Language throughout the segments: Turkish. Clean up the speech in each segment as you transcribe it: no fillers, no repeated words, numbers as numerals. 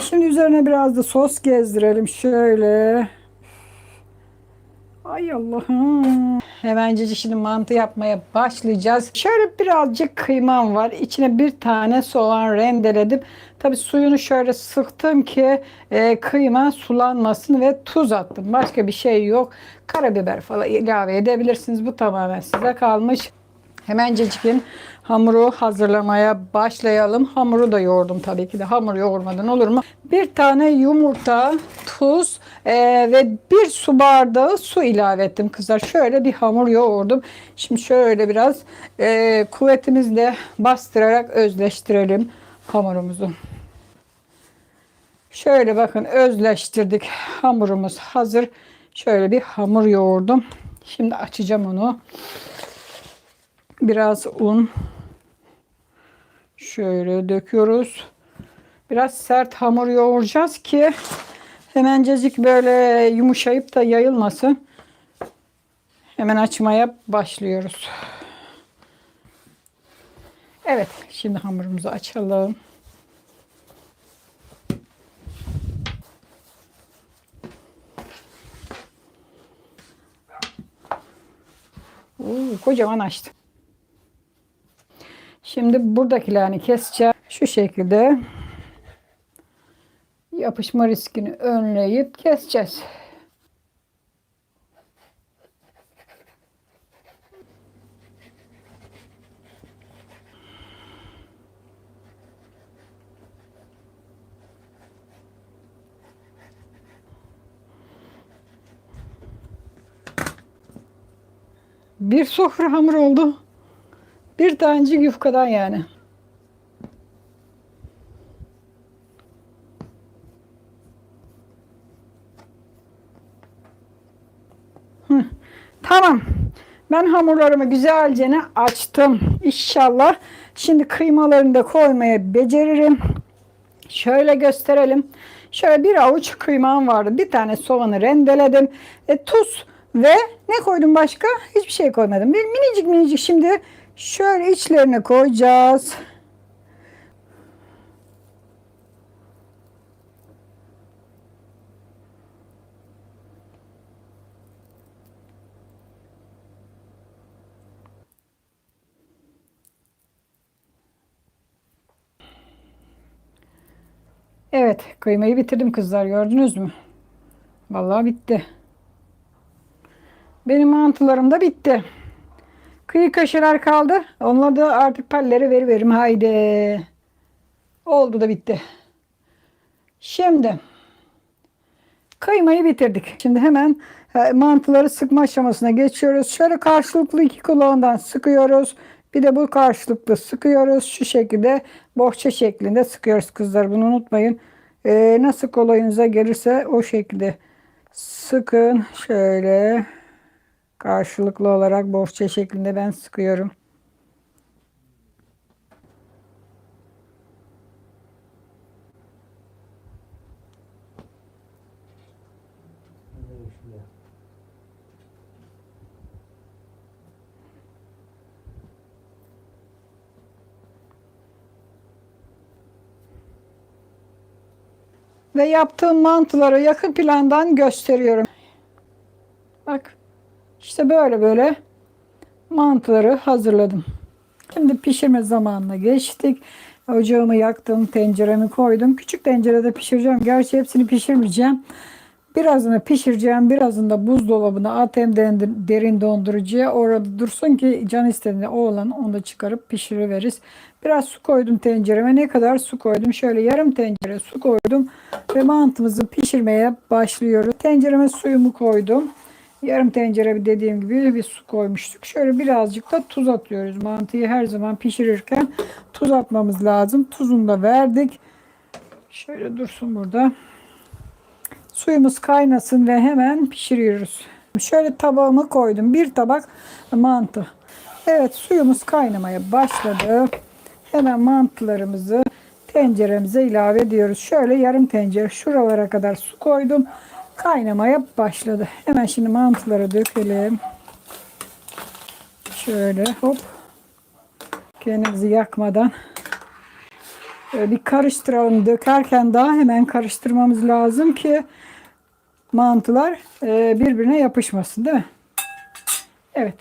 Şimdi üzerine biraz da sos gezdirelim şöyle. Ay Allah'ım. Hemencecik şimdi mantı yapmaya başlayacağız. Şöyle birazcık kıymam var. İçine bir tane soğan rendeledim. Tabii suyunu şöyle sıktım ki kıyma sulanmasın ve tuz attım. Başka bir şey yok. Karabiber falan ilave edebilirsiniz. Bu tamamen size kalmış. Hemencecikin hamuru hazırlamaya başlayalım. Hamuru da yoğurdum tabii ki de. Hamur yoğurmadan olur mu? Bir tane yumurta, tuz ve bir su bardağı su ilave ettim kızlar. Şöyle bir hamur yoğurdum. Şimdi şöyle biraz kuvvetimizle bastırarak özleştirelim hamurumuzu. Şöyle bakın özleştirdik. Hamurumuz hazır. Şöyle bir hamur yoğurdum. Şimdi açacağım onu. Biraz un şöyle döküyoruz. Biraz sert hamur yoğuracağız ki hemencecik böyle yumuşayıp da yayılmasın. Hemen açmaya başlıyoruz. Evet, şimdi hamurumuzu açalım. Kocaman açtı. Şimdi buradakilerini keseceğim. Şu şekilde yapışma riskini önleyip keseceğiz. Bir sofra hamur oldu. Bir tanecik yufkadan yani. Tamam. Ben hamurlarımı güzelce açtım. İnşallah. Şimdi kıymalarını da koymaya beceririm. Şöyle gösterelim. Şöyle bir avuç kıymam vardı. Bir tane soğanı rendeledim. Tuz ve ne koydum başka? Hiçbir şey koymadım. Bir minicik minicik şimdi şöyle içlerine koyacağız. Evet, kıymayı bitirdim kızlar, gördünüz mü? Vallahi bitti. Benim mantılarım da bitti. Kıyı köşeler kaldı. Onları da artık pallere veriverim. Haydi. Oldu da bitti. Şimdi kıymayı bitirdik. Şimdi hemen mantıları sıkma aşamasına geçiyoruz. Şöyle karşılıklı iki kulağından sıkıyoruz. Bir de bu karşılıklı sıkıyoruz. Şu şekilde bohça şeklinde sıkıyoruz kızlar. Bunu unutmayın. Nasıl kolayınıza gelirse o şekilde sıkın. Şöyle karşılıklı olarak bohça şeklinde ben sıkıyorum. Ve yaptığım mantıları yakın plandan gösteriyorum. Bak işte böyle böyle mantıları hazırladım. Şimdi pişirme zamanına geçtik. Ocağımı yaktım, tenceremi koydum. Küçük tencerede pişireceğim. Gerçi hepsini pişirmeyeceğim. Birazını pişireceğim. Birazını da buzdolabına atayım derin dondurucuya. Orada dursun ki can istediğinde o olan onu da çıkarıp pişiriveririz. Biraz su koydum tencereme. Ne kadar su koydum? Şöyle yarım tencere su koydum. Ve mantımızı pişirmeye başlıyoruz. Tencereme suyumu koydum. Yarım tencere dediğim gibi bir su koymuştuk. Şöyle birazcık da tuz atıyoruz. Mantıyı her zaman pişirirken tuz atmamız lazım. Tuzunu da verdik. Şöyle dursun burada. Suyumuz kaynasın ve hemen pişiriyoruz. Şöyle tabağımı koydum. Bir tabak mantı. Evet, suyumuz kaynamaya başladı. Hemen mantılarımızı tenceremize ilave ediyoruz. Şöyle yarım tencere şuralara kadar su koydum. Kaynamaya başladı. Hemen şimdi mantıları dökelim. Şöyle hop. Kendimizi yakmadan. Şöyle bir karıştıralım. Dökerken daha hemen karıştırmamız lazım ki mantılar birbirine yapışmasın, değil mi? Evet.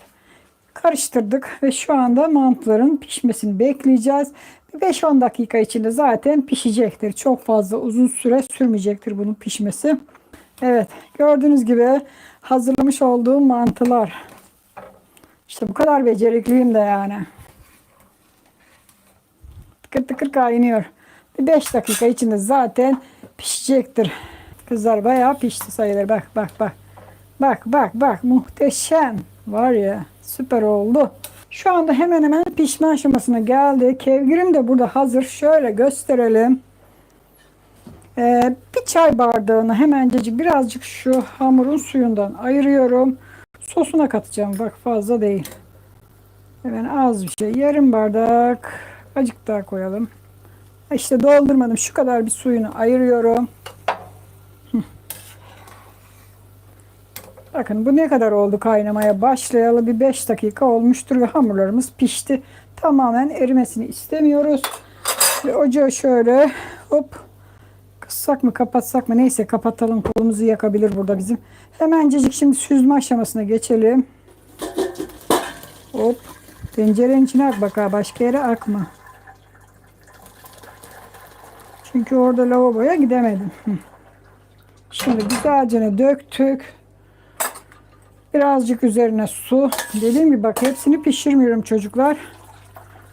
Karıştırdık ve şu anda mantıların pişmesini bekleyeceğiz. 5-10 dakika içinde zaten pişecektir. Çok fazla uzun süre sürmeyecektir bunun pişmesi. Evet, gördüğünüz gibi hazırlamış olduğum mantılar. İşte bu kadar becerikliyim de yani. Tıkır tıkır kaynıyor. 5 dakika içinde zaten pişecektir. Kızlar bayağı pişti sayılır. Bak bak bak. Bak bak bak, muhteşem. Var ya, süper oldu. Şu anda hemen hemen pişme aşamasına geldi. Kevgirim de burada hazır. Şöyle gösterelim. Bir çay bardağını hemencecik birazcık şu hamurun suyundan ayırıyorum. Sosuna katacağım. Bak, fazla değil. Hemen az bir şey. Yarım bardak. Azıcık daha koyalım. İşte doldurmadım. Şu kadar bir suyunu ayırıyorum. Bakın bu ne kadar oldu kaynamaya başlayalı. Bir 5 dakika olmuştur ve hamurlarımız pişti. Tamamen erimesini istemiyoruz. Ve ocağı şöyle hop kıssak mı kapatsak mı, neyse kapatalım, kolumuzu yakabilir burada bizim. Hemencecik şimdi süzme aşamasına geçelim. Hop, tencerenin içine ak, bak ha, başka yere akma. Çünkü orada lavaboya gidemedim. Şimdi güzelce döktük. Birazcık üzerine su. Dediğim gibi bak, hepsini pişirmiyorum çocuklar.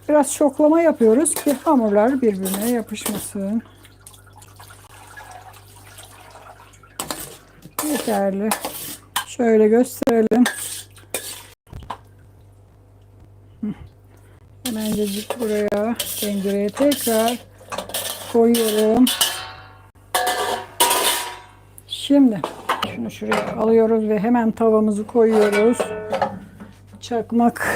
Biraz çoklama yapıyoruz ki hamurlar birbirine yapışmasın. Yeterli. Şöyle gösterelim. Hemencecik buraya tencereye tekrar koyuyorum. Şimdi şunu şuraya alıyoruz ve hemen tavamızı koyuyoruz. Çakmak.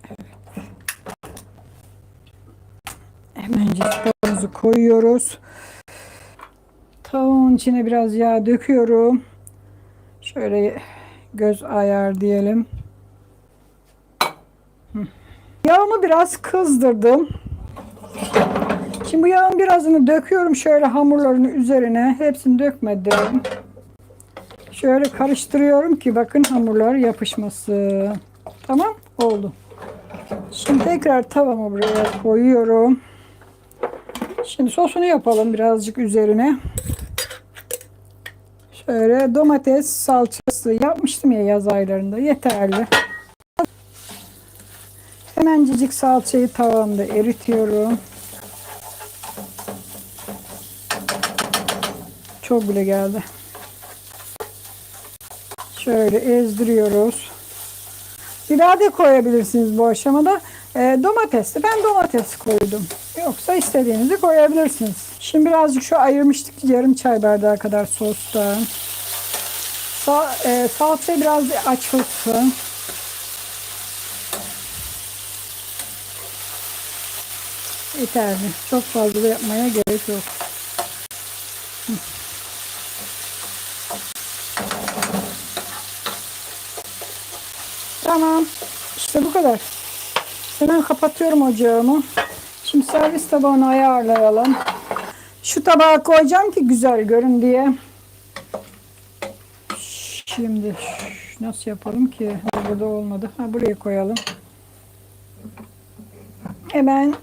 Evet. Hemencecik tavamızı koyuyoruz. Tavuğun içine biraz yağ döküyorum. Şöyle göz ayar diyelim. Yağımı biraz kızdırdım. Şimdi bu yağın birazını döküyorum şöyle hamurların üzerine. Hepsini dökmedim. Şöyle karıştırıyorum ki bakın hamurlar yapışmasın. Tamam, oldu. Şimdi tekrar tavamı buraya koyuyorum. Şimdi sosunu yapalım birazcık üzerine. Şöyle domates salçası yapmıştım ya yaz aylarında, yeterli. Hemencecik salçayı tavamda eritiyorum. Çok bile geldi. Şöyle ezdiriyoruz. Biber de koyabilirsiniz bu aşamada. Domatesli. Ben domates koydum. Yoksa istediğinizi koyabilirsiniz. Şimdi birazcık şu ayırmıştık yarım çay bardağı kadar sostan. Salçayı biraz açılsın. Yeterli. Çok fazla da yapmaya gerek yok. Tamam. İşte bu kadar. Hemen kapatıyorum ocağımı. Şimdi servis tabağını ayarlayalım. Şu tabağa koyacağım ki güzel görün diye. Şimdi nasıl yapalım ki? Burada olmadı. Ha, buraya koyalım. Hemen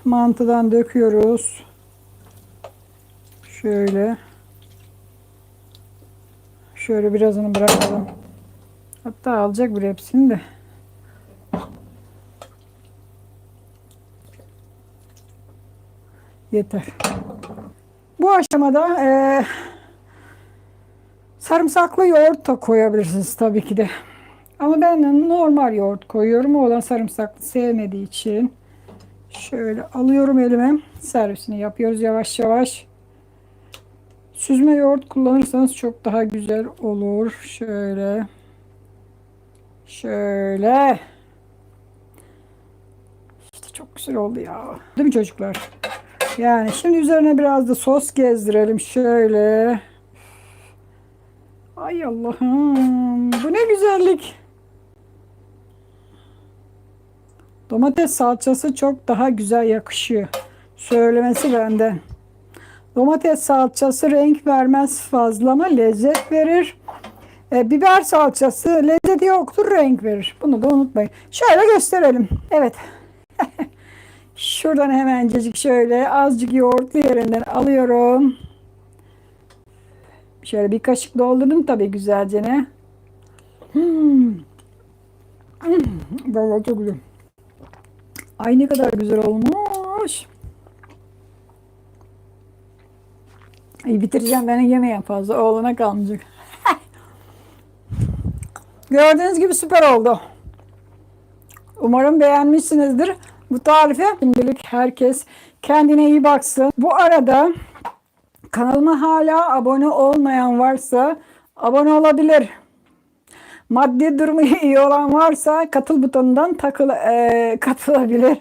mantıdan döküyoruz. Şöyle. Şöyle birazını bırakalım. Hatta alacak bir hepsini de. Yeter. Bu aşamada sarımsaklı yoğurt da koyabilirsiniz tabii ki de. Ama ben normal yoğurt koyuyorum. Oğlan sarımsaklı sevmediği için. Şöyle alıyorum elime. Servisini yapıyoruz yavaş yavaş. Süzme yoğurt kullanırsanız çok daha güzel olur. Şöyle. Şöyle. İşte çok güzel oldu ya. Değil mi çocuklar? Yani şimdi üzerine biraz da sos gezdirelim. Şöyle. Ay Allah'ım. Bu ne güzellik. Domates salçası çok daha güzel yakışıyor. Söylemesi benden. Domates salçası renk vermez fazla ama lezzet verir. Biber salçası lezzeti yoktur, renk verir. Bunu da unutmayın. Şöyle gösterelim. Evet. Şuradan hemencecik şöyle azıcık yoğurtlu yerinden alıyorum. Şöyle bir kaşık doldurdum tabii güzelce ne. Vallahi çok güzel. Ay ne kadar güzel olmuş. İyi bitireceğim, ben yemeyen fazla. Oğluna kalmayacak. Gördüğünüz gibi süper oldu. Umarım beğenmişsinizdir bu tarifi. Şimdilik herkes kendine iyi baksın. Bu arada kanalıma hala abone olmayan varsa abone olabilir. Maddi durumu iyi olan varsa katıl butonundan katılabilir.